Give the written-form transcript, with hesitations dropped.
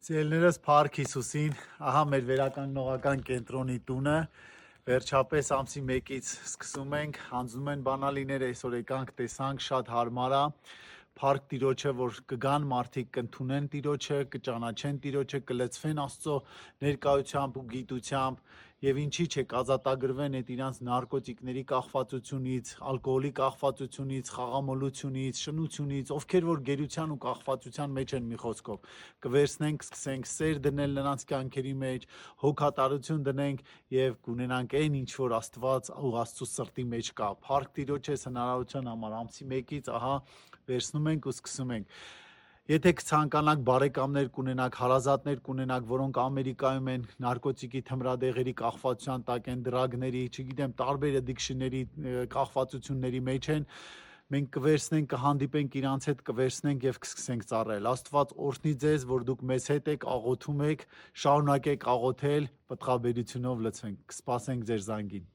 Սիրելիներս Փառք Հիսուսին, ահա մեր վերականգնողական կենտրոնի տունը, վերջապես ամսի 1-ից սկսում ենք, հանձնում են բանալիները, այսօր եկանք տեսանք, շատ հարմար է, Փառք Տիրոջը, որ կգան մարդիկ կընդունեն Տիրոջը, կճանաչեն Տիրոջը, կլցվեն Աստծո ներկայությամբ ու գիտությամբ եւ ինչի՞ չէ կազատագրվեն այդ իրանց նարկոտիկների կախվածությունից, ալկոհոլի կախվածությունից, խաղամոլությունից, շնությունից, ովքեր որ գերության ու կախվածության մեջ են մի խոսքով, կվերցնենք, սկսենք սեր դնել նրանց կյանքերի մեջ, հոգատարություն դնենք եւ կունենանք այն ինչ որ Աստված ու Աստծո սրտի մեջ կա։ Փառք Տիրոջը հնարավորության համար ամսի 1-ից ահա վերցնում ենք ու սկսում ենք։ Եթե կցանկանաք բարեկամներ կունենաք, հարազատներ կունենաք, որոնք Ամերիկայում են, նարկոտիկի թմրադեղերի կախվածության տակ են, դրագների, չգիտեմ, տարբեր էդիկշնների կախվածությունների մեջ են, մենք կվերցնենք, կհանդիպենք իրանց հետ, կվերցնենք եւ կսկսենք ծառայել։ Աստված օրհնի ձեզ, որ դուք մեզ հետ եք, աղոթում եք, շարունակեք աղոթել, պտղաբերությունով լցվենք։ Կսպասենք ձեր զանգին։